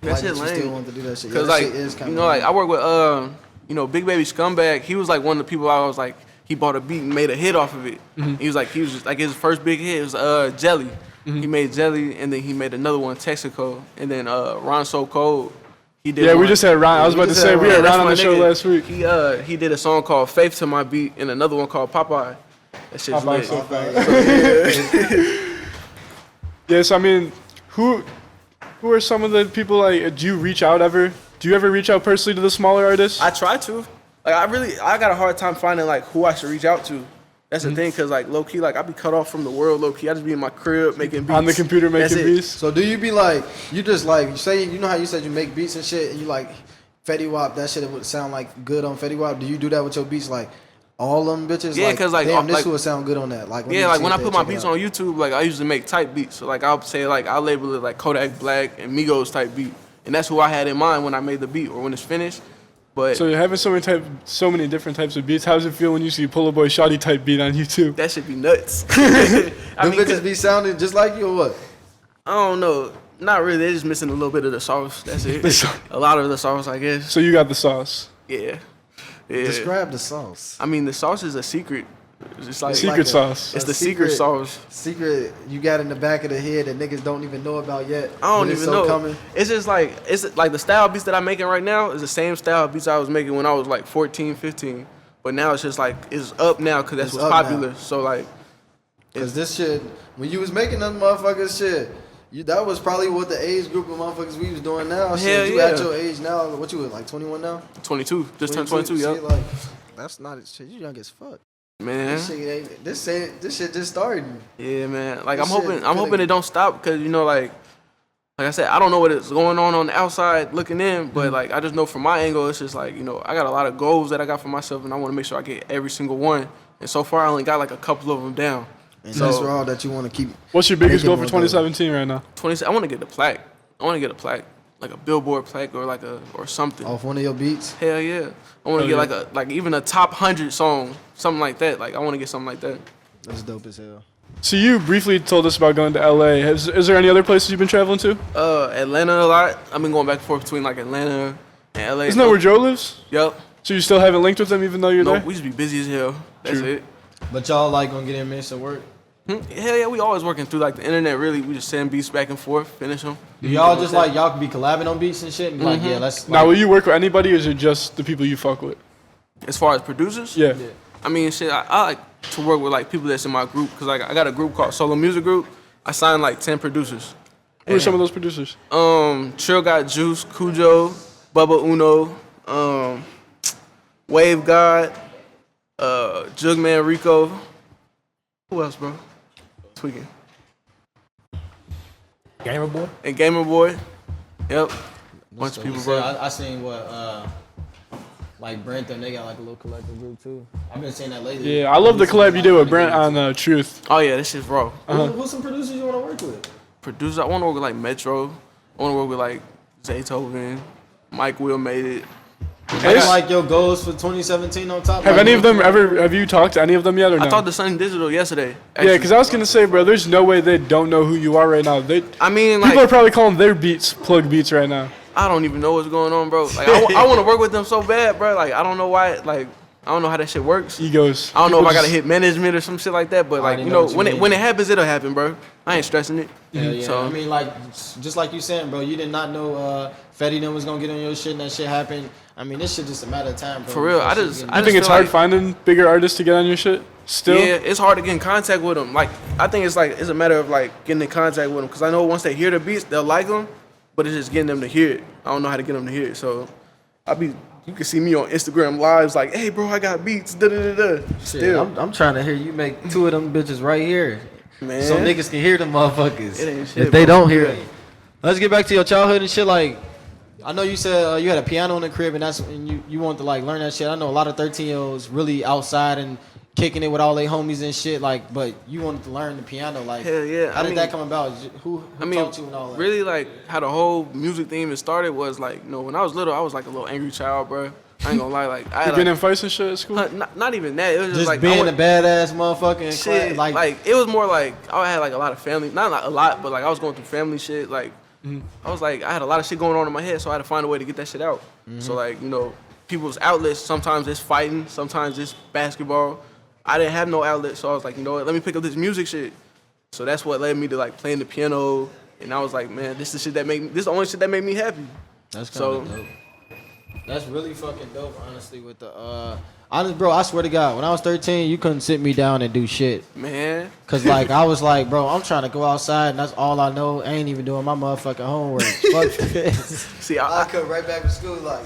that shit lame. You still want to do that shit. Cause that like, shit is you know, like I work with Big Baby Scumbag. He was like one of the people I was like, he bought a beat and made a hit off of it. He was just like his first big hit was Jelly. He made Jelly, and then he made another one, Texaco, and then Ron So Cold. He did. Yeah, one. we just had Ron. I was about to say we had Ron on the show last week. He did a song called Faith to my beat, and another one called Popeye. That shit's lit. So yes, I mean, who are some of the people like? Do you reach out ever? Do you ever reach out personally to the smaller artists? I try to. Like I got a hard time finding like who I should reach out to. That's the thing, cause like low key, like I be cut off from the world. Low key, I just be in my crib making beats On the computer making beats. So do you be like, you just like, you know how you said you make beats and shit, and you like Fetty Wap, that shit would sound like good on Fetty Wap. Do you do that with your beats, like all them bitches? Yeah, cause like damn, this like, would sound good on that. Like yeah, like when I put my beats on YouTube, like I usually make type beats. So like I'll say like I'll label it like Kodak Black and Migos type beat, and that's who I had in mind when I made the beat or when it's finished. But so you're having so many different types of beats. How does it feel when you see Polo Boy Shawty type beat on YouTube? that should be nuts. Them bitches be sounding just like you or what? I don't know. Not really. They're just missing a little bit of the sauce. That's it. A lot of the sauce, I guess. So you got the sauce. Yeah. Describe the sauce. I mean, the sauce is a secret. It's just like Secret sauce. It's the secret sauce. Secret you got in the back of the head that niggas don't even know about yet. I don't even know. Coming. It's just like the style beats that I'm making right now is the same style beats I was making when I was like 14, 15. But now it's just like it's up now because that's It's what's up popular. now. So like, Cause this shit, when you was making them motherfuckers shit, that was probably what the age group of motherfuckers we was doing now. Shit, Hell you yeah. at your age now, what you was like 21 now? 22, just turned 22, See, yo. like, that's not shit. You young as fuck. Man. This shit just started. Yeah, man. Like This I'm shit hoping kinda- it don't stop because you know like I said, I don't know what is going on the outside looking in, but like I just know from my angle, it's just like you know I got a lot of goals that I got for myself, and I want to make sure I get every single one. And so far, I only got like a couple of them down. And So- that's for all that you want to keep. What's your biggest making goal for more goals. 2017 right now? 20. I want to get the plaque. I want to get a plaque, like a Billboard plaque or like or something. Off one of your beats. Hell yeah. I want to get like even a top 100 song, something like that. Like I want to get something like that. That's dope as hell. So you briefly told us about going to LA. Is there any other places you've been traveling to? Atlanta a lot. I've been going back and forth between like Atlanta and LA. Isn't that where Joe lives? Yup. So you still haven't linked with him even though you're No, there? we just be busy as hell. That's True. it. But y'all like gonna get in midst of work? Hell yeah, we always working through like the internet. Really, we just send beats back and forth, finish them. Do y'all just like y'all could be collabing on beats and shit and be like, yeah, let's. Now, Like, will you work with anybody or is it just the people you fuck with? As far as producers, Yeah. I mean, shit, I like to work with like people that's in my group because like I got a group called Solo Music Group. I signed like 10 producers. Who are some of those producers? Trill Got Juice, Cujo, Bubba Uno, Wave God, Jugman Rico. Who else, bro? Tweaking. Gamer boy. And Gamer Boy. Yep. Bunch of people, bro. I seen what like Brent and they got like a little collective group too. I've been seeing that lately. Yeah, I love the collab you did with Brent on Truth. Oh yeah, this shit's raw. Who's some producers you want to work with? Producer, I want to work with like Metro. I want to work with like Zaytoven, Mike Will Made It. What's like your goals for 2017 on top? Have Like, any of them have you talked to any of them yet or no? I talked to Sunny Digital yesterday. Yeah, because I was going to say, bro, there's no way they don't know who you are right now. I mean, like, People are probably calling their beats plug beats right now. I don't even know what's going on, bro. Like, I want to work with them so bad, bro. Like, I don't know why. Like, I don't know how that shit works. Egos. I don't know if People I gotta just- hit management or some shit like that. But like, already you know know, what you when mean. it happens, it'll happen, bro. I ain't stressing it. Hell yeah. So I mean, like, just like you saying, bro, you did not know Fetty them was gonna get on your shit and that shit happened. I mean, this shit just a matter of time, bro. For real, Before I shit just- get- I You think it's feel hard like- finding bigger artists to get on your shit? Still? yeah, it's hard to get in contact with them. Like, I think it's a matter of like getting in contact with them because I know once they hear the beats, they'll like them. But it's just getting them to hear it. I don't know how to get them to hear it. So you can see me on Instagram lives like, hey, bro, I got beats. Da da da da. Shit, Still, I'm trying to hear you make 2 of them bitches right here. man. So niggas can hear them motherfuckers. It ain't shit, if they bro. don't hear it. Let's get back to your childhood and shit. Like, I know you said you had a piano in the crib and you want to like learn that shit. I know a lot of 13-year-olds really outside and kicking it with all their homies and shit. Like, but you wanted to learn the piano. Like, Hell yeah. how did that come about? Who taught you and all that? Really, like, how the whole music theme started was, like, when I was little, I was, like, a little angry child, bro. I ain't gonna lie. Like, I had, You been in fights and shit at school? not even that. It was just like... being a badass motherfucker. Shit, like, it was more like, I had, like, a lot of family... Not like a lot, but, like, I was going through family shit. Like, I was, like, I had a lot of shit going on in my head, so I had to find a way to get that shit out. So, like, people's outlets, sometimes it's fighting, sometimes it's basketball. I didn't have no outlet, so I was like, you know what, let me pick up this music shit. So that's what led me to like playing the piano, and I was like, man, this is the only shit that made me happy. That's kind of dope. That's really fucking dope, honestly. With the bro, I swear to God, when I was 13, you couldn't sit me down and do shit, man. Cause like I was like, bro, I'm trying to go outside, and that's all I know. I ain't even doing my motherfucking homework. Fuck this. See, I come right back to school like,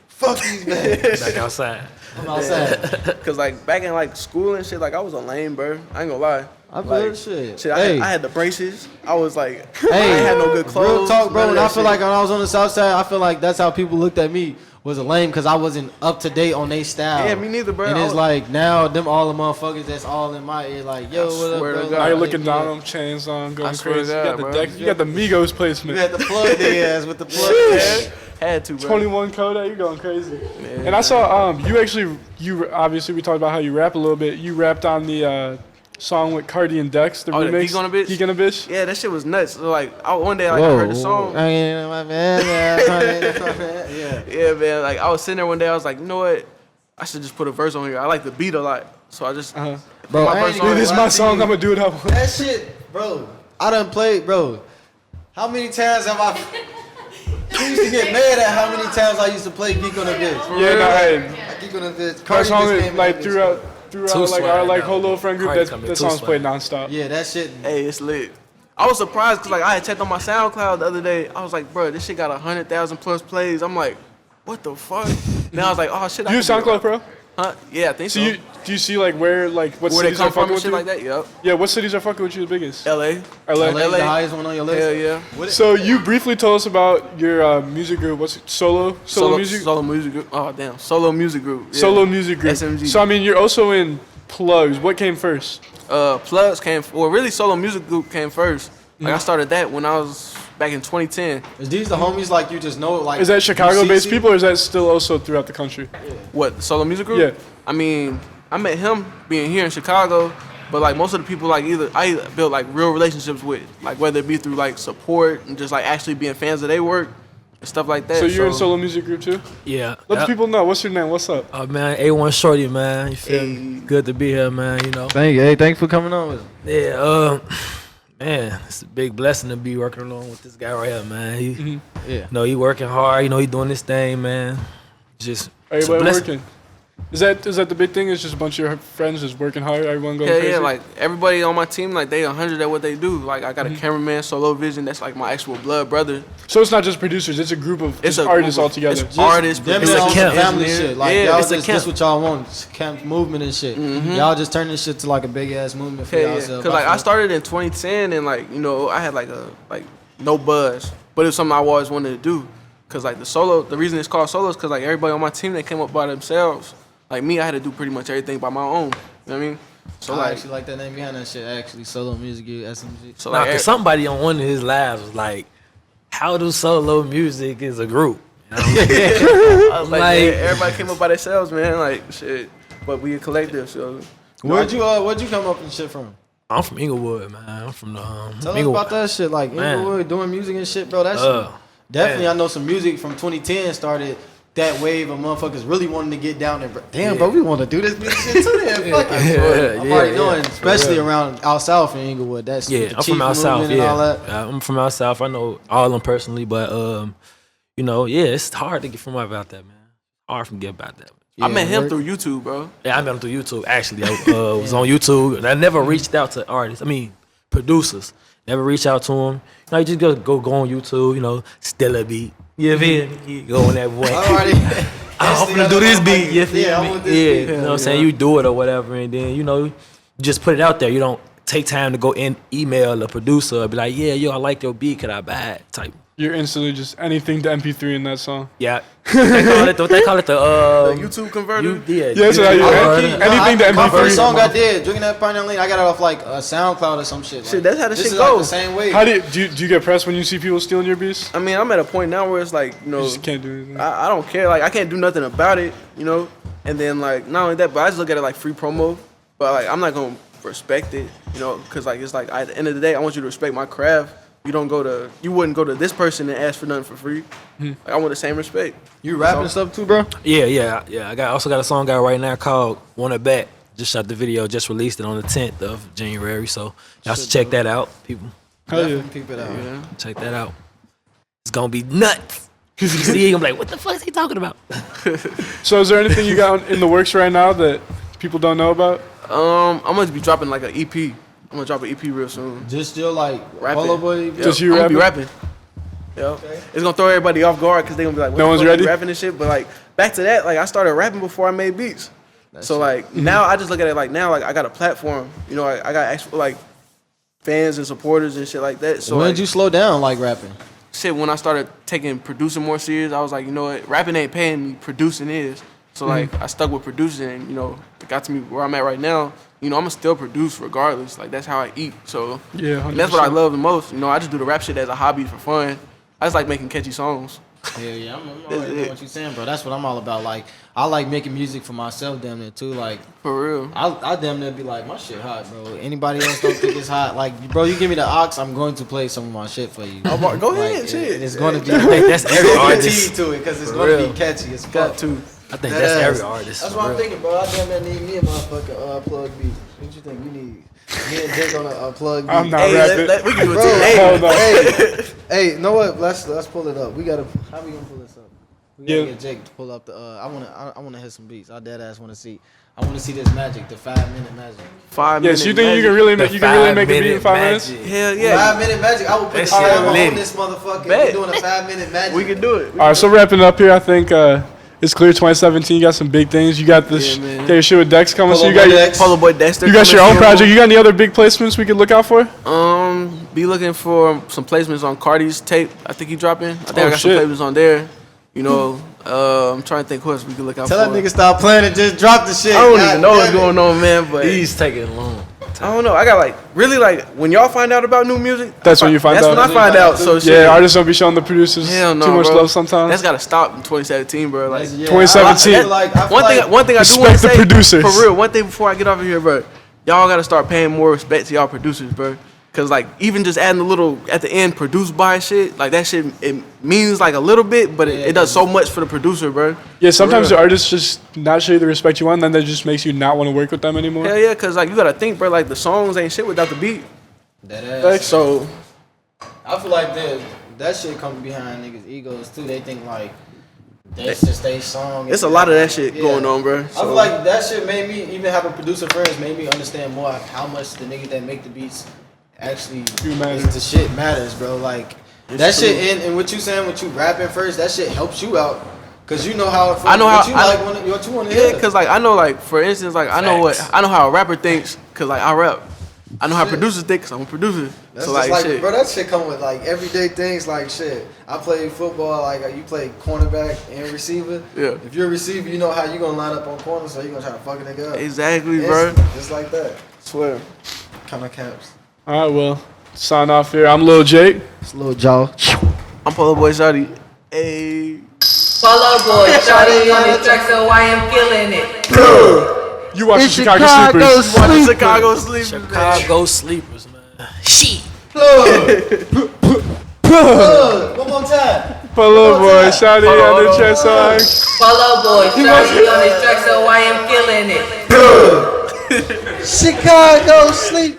fuck these men. Back outside. I'm outside. Cause like back in like school and shit, like I was a lame, bro. I ain't gonna lie. I feel like, shit. I had the braces. I was like, I ain't had no good clothes. Real talk, bro. And I feel shit. like when I was on the south side, I feel like that's how people looked at me. Was a lame because I wasn't up to date on their style. Yeah, me neither, bro. And it's like now them all the motherfuckers that's all in my ear like, yo, what up, bro? Now you're looking down on them, chains on, going crazy. God, You got the Migos placement. You had to plug their ass with the plug. Had to, bro. 21 Kodak, you going crazy. Man, and I saw you obviously we talked about how you rap a little bit. You rapped on the song with Cardi and Dex, the remix. Geek on a Bitch? Geek on a Bitch? Yeah, that shit was nuts. So, like, one day, like, I heard the song. Yeah, man. Like, I was sitting there one day, I was like, you know what? I should just put a verse on here. I like the beat a lot. So I just bro, this is my song, I'm gonna do it how I want. That shit, bro. I done played, bro. How many times have I... I used to get mad at how many times I used to play Geek on a Bitch. Yeah, Geek on a Bitch. that Cardi song just is came like in throughout like our whole little friend group, that song's played nonstop. Yeah, that shit. Hey, it's lit. I was surprised because, like, I had checked on my SoundCloud the other day. I was like, bro, this shit got 100,000 plus plays. I'm like, what the fuck? Then I was like, oh, shit. You use SoundCloud Pro? Huh? Yeah, I think so. Do you see, like, what Where they cities come are from fucking and with shit you? like that? Yep. Yeah, what cities are fucking with you the biggest? L.A. LA. The highest one on your list? Hell yeah. So you briefly told us about your music group. What's it? Solo music? Solo music group. Oh, damn. Solo music group. Yeah. Solo music group. SMG. So, I mean, you're also in Pluggz. What came first? Pluggz came, really Solo music group came first. Like, I started that when I was back in 2010. Is these the homies like you just know? Like, Is that Chicago-based UCC? people, or is that still also throughout the country? What, the Solo music group? Yeah. I mean, I met him being here in Chicago, but like most of the people, like I built like real relationships with, like whether it be through like support and just like actually being fans of their work and stuff like that. So you're in Solo music group too? Yeah. Let the people know. What's your name? What's up? Man, A1 Shorty, man. You feel me? Good to be here, man, you know. Thank you. Hey, thanks for coming on with us. Yeah, man, it's a big blessing to be working along with this guy right here, man. He working hard, he doing this thing, man. Just Everybody working. Is that the big thing? It's just a bunch of your friends just working hard, everyone going crazy? Yeah, like everybody on my team, like they 100 at what they do. Like I got a cameraman, Solo Vision, that's like my actual blood brother. So it's not just producers, it's a group of artists all together. It's artists, Them producers, on some family engineers. shit. Like Yeah, y'all it's a just camp. this what y'all want, camp movement and shit. Y'all just turn this shit to like a big ass movement for Yeah, y'all. because like I started in 2010 and like I had like no buzz, but it was something I always wanted to do. Cause like the reason it's called Solo is cause like everybody on my team they came up by themselves. Like me, I had to do pretty much everything by my own. You know what I mean? So I actually like that name behind that shit. Actually, Solo Music Group, SMG. So Nah, like cause somebody on one of his lives was like, "How do solo music is a group?" You know? I was like, Like- man, everybody came up by themselves, man. Like shit, but we a collective. So Where'd you come up and shit from? I'm from Englewood, man. I'm from the Tell us Englewood. about that shit. Like Man. Englewood doing music and shit, bro. That shit. Definitely, I know some music from 2010 started that wave of motherfuckers really wanting to get down there. Damn, bro, we want to do this music shit too. Then fuck it. I'm already knowing, especially around out south in Englewood. That's Yeah, the I'm Chief from out south. movement and all Yeah, that. I'm from out south. I know all of them personally, but it's hard to get from about that, man. Hard to get about that. I met him work. through YouTube, bro. Yeah, I met him through YouTube. Actually, I was on YouTube, and I never reached out to artists. I mean, producers. Never reached out to them. You just go on YouTube. Still a beat. You feel me? You go on that boy. I'm gonna do this beat. You feel me? You know what I'm saying? You do it or whatever, and then you just put it out there. You don't take time to go email a producer and be like, yeah, yo, I like your beat. Could I buy it? Type. You're instantly just anything to MP3 in that song. Yeah. They call it the YouTube converter. Yeah, so anything to My first MP3. song I did, Drinking That Pine Lane, I got it off like a SoundCloud or some shit. Shit, that's how the this shit is like the goes. same way. How do you get pressed when you see people stealing your beats? I mean, I'm at a point now where it's like, you know, You just can't do anything. I don't care. Like, I can't do nothing about it, you know? And then, like, not only that, but I just look at it like free promo. But, like, I'm not going to respect it, you know? Because, like, it's like, at the end of the day, I want you to respect my craft. You wouldn't go to this person and ask for nothing for free. Like, I want the same respect. You rapping stuff too, bro? Yeah. I also got a song out right now called "Want It Back." Just shot the video, just released it on the 10th of January. So y'all should check that out, people. Hell yeah. Definitely peep it out. Yeah. Check that out. It's gonna be nuts. You see, I'm like, what the fuck is he talking about? So is there anything you got in the works right now that people don't know about? I'm going to be dropping, like, an EP. I'm going to drop an EP real soon. Just still like Rapping. Polo Boy. Yeah, Just you I'm gonna be rapping? rapping. Yeah. Okay. It's gonna throw everybody off guard because they gonna be like, what No the one's fuck you ready? rapping and shit. But like back to that, like I started rapping before I made beats. So like now I just look at it like now like I got a platform. You know, I got actual like fans and supporters and shit like that. So When like, did you slow down like rapping? shit, when I started taking producing more serious, I was like, you know what, rapping ain't paying me, producing is. So like I stuck with producing and, you know, it got to me where I'm at right now. You know, I'ma still produce regardless. Like that's how I eat. So Yeah, 100%. and that's what I love the most. You know, I just do the rap shit as a hobby for fun. I just like making catchy songs. Yeah, I'm already know what you're saying, bro. That's what I'm all about. Like, I like making music for myself, damn near too. Like, For real. I damn near be like, my shit hot, bro. Anybody else don't think it's hot? Like, bro, you give me the aux, I'm going to play some of my shit for you. Go ahead, Like, shit. It's going to be. I think that's every artist. to it because it's For going to real. be catchy as fuck. Got to. I think that's every artist. That's for what I'm real. thinking, bro. I damn near need me a motherfucking plug beat. What you think you need? Me and Jake on a plug beat. I'm not Hey, rapping. we can do it Bro, today. Hell no. Hey, you know what? Let's pull it up. We gotta. How we gonna pull this up? We gotta Yeah. get Jake to pull up the. I wanna hit some beats. I dead ass wanna see. I wanna see this magic, the 5-minute magic. 5 Yeah, minutes. so you think you can really make a beat in 5 minutes? Hell yeah. 5-minute magic. I will put the That shit timer lit. on this motherfucker. Bet. We're doing a 5-minute magic. We can do it. All right, so wrapping up here, I think it's clear 2017. You got some big things. You got this. Yeah, man. Got your shit with Dex coming. So Polo you got Boy your, Dex. Polo Boy Dexter. you got your own coming project. soon. You got any other big placements we could look out for? Be looking for some placements on Cardi's tape. I think he dropping. I think I got shit. some placements on there. You know, I'm trying to think who else we can look out Tell for. that nigga stop playing and just drop the shit. I don't God even know what's damn it. going on, man. But He's taking long. I don't know. I got like really like when y'all find out about new music. That's when you find That's out. when I find out. So shit. Yeah, artists don't be showing the producers Hell no, too much bro. love sometimes. That's gotta stop in 2017, bro. Like Yeah, 2017. I feel like one thing I do want to Respect the say producers. for real. One thing before I get off of here, bro. Y'all gotta start paying more respect to y'all producers, bro. Cause like even just adding a little at the end produced by shit, like that shit it means like a little bit, but it does so much for the producer, bro. Yeah, sometimes For the real. artists just not show you the respect you want, and then that just makes you not want to work with them anymore. Hell yeah, cause like you gotta think, bro. Like the songs ain't shit without the beat. That ass. So I feel like that shit comes behind niggas' egos too. They think like that's just their song. it's a lot of that shit Yeah. going on, bro. I So, feel like that shit made me, even having producer friends, made me understand more of how much the niggas that make the beats actually Do matter. the shit matters, bro. Like It's that true. shit, and what you saying, what you rapping first, that shit helps you out. Cause you know how it feels. I know what how- you I- like, what you want to yeah, hear. cause like I know like for instance like I know how a rapper thinks, cause like I rap. I know how Shit. producers think, cause I'm a producer. That's so just like shit. bro, that shit come with like everyday things like shit. I play football, like you play cornerback and receiver. Yeah. If you're a receiver, you know how you gonna line up on corners, so you gonna try to fuck a nigga up. Exactly, It's bro. Just like that. Swear. Kind of caps. All right, well, sign off here. I'm Lil Jake. It's a little jaw. I'm Polo Boy Shawty. Hey. Polo Boy Shawty on the track, so I am killing it. You watching Chicago Sleepers. Watching Chicago Sleepers. Chicago sleepers, man. Shit. One more time. Polo Boy Shawty on the chest song. Polo Boy Shawty on the track, so I am killing it. Chicago sleep.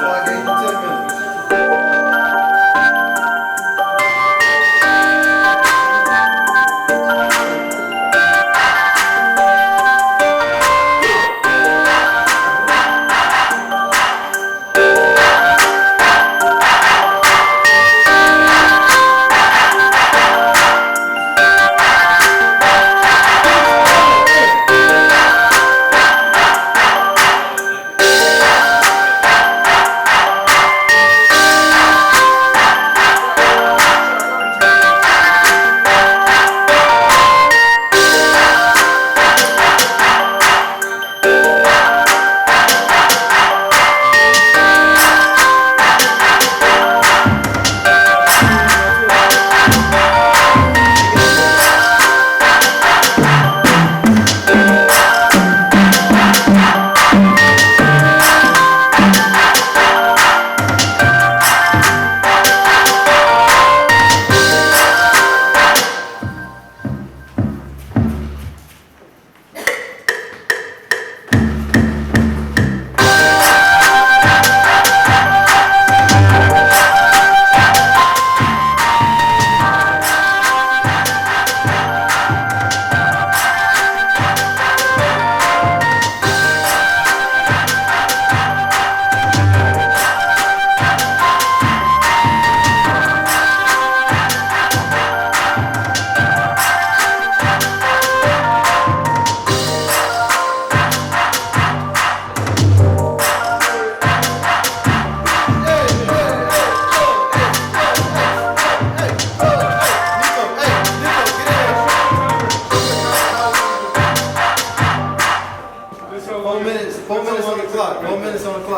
I gave you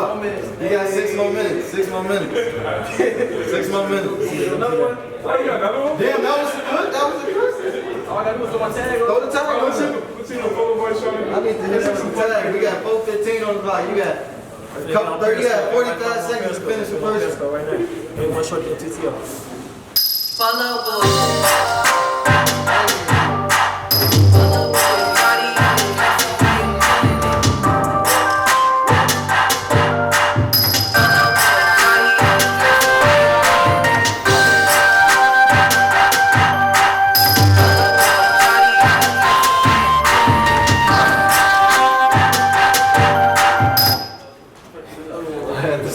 10 minutes. You got 6 more minutes. 6 more minutes. 6 more minutes. Another one? Oh, you got another one? Damn, that was good. That was good. All I gotta do is throw my tag. Throw the tag on him. What's in the Polo Boy Shawty? I need to hit him some tag. We got 4:15 on the clock. You got a couple 30. You got 45 seconds to finish the first. Right now. Hey, one short TTO. Polo Boy. Polo Boy Shawty.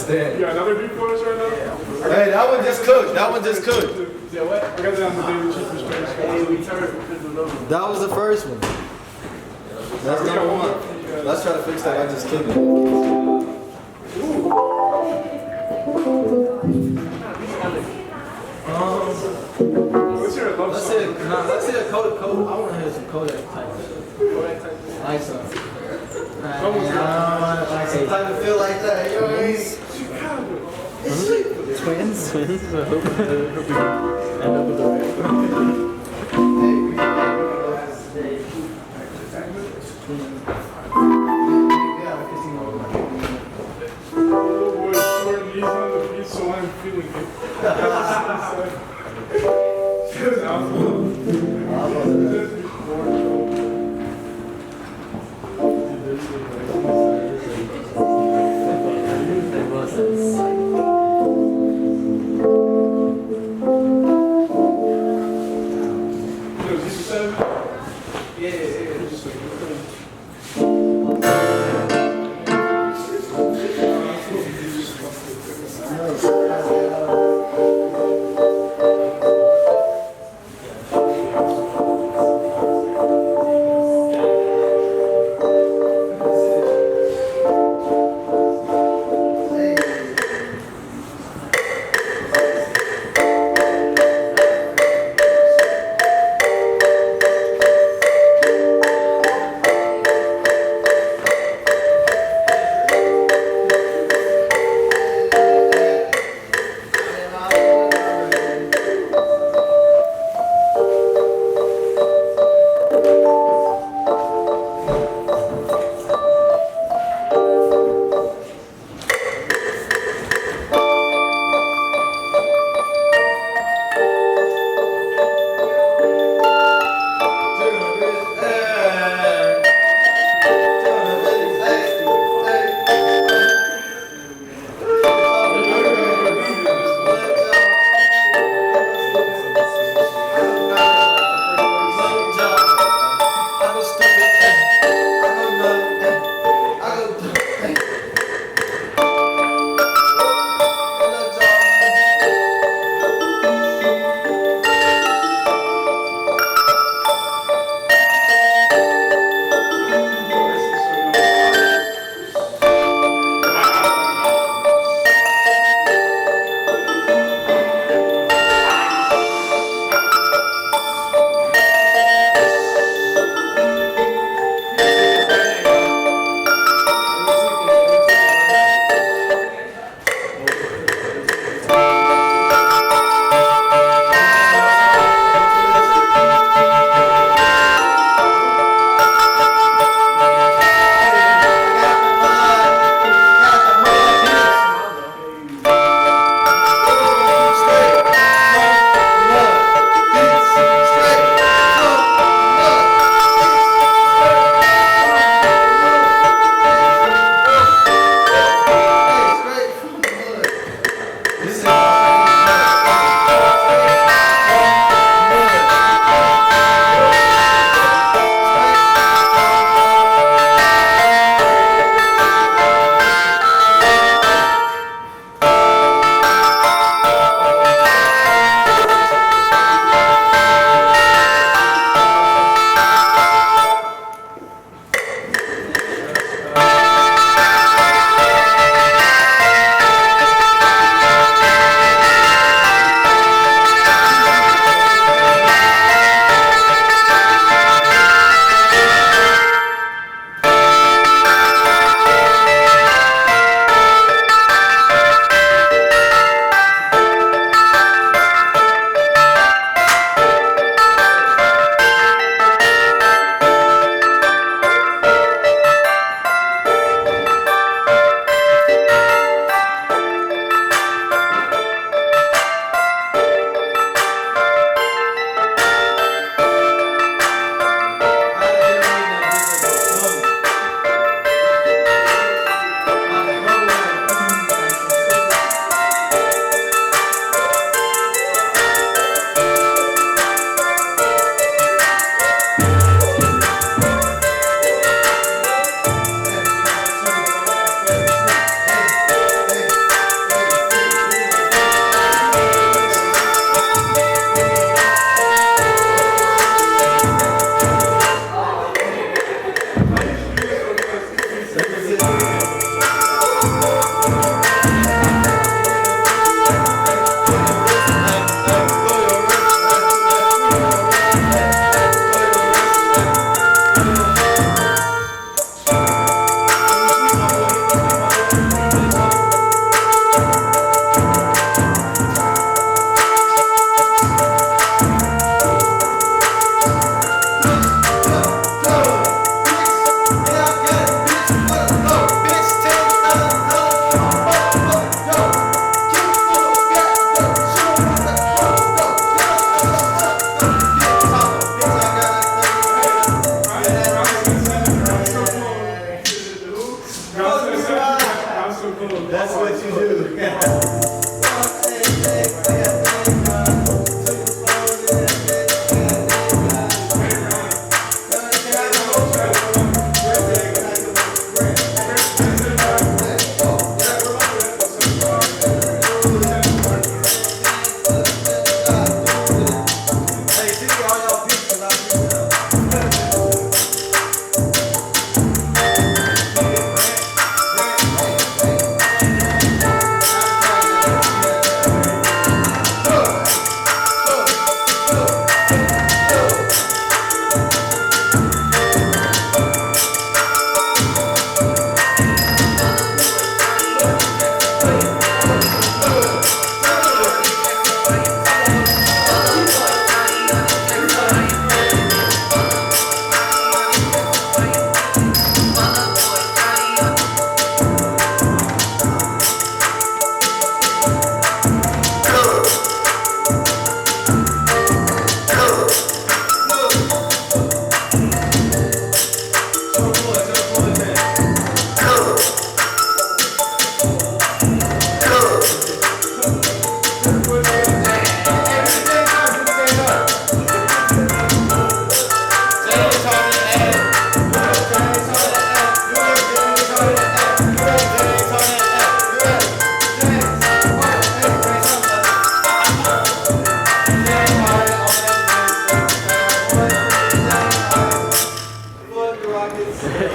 You got another beat for us right now? Hey, that one just cooked. That one just cooked. Yeah, what? I got that on the Daily Cheapers page. That was the first one. That's number one. Let's try to fix that. I just kicked it. What's your love Let's song? say a Kodak. I want to hear some Kodak type shit. Like some. Like some type of feel like that. You know what I mean? Twins. I hope we end up with the Polo Boy Shawty, he's on the beat, so I'm feeling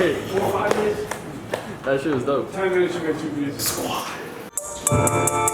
Hey, 4 5 minutes. That shit was dope. 10 minutes, you make 2 beats.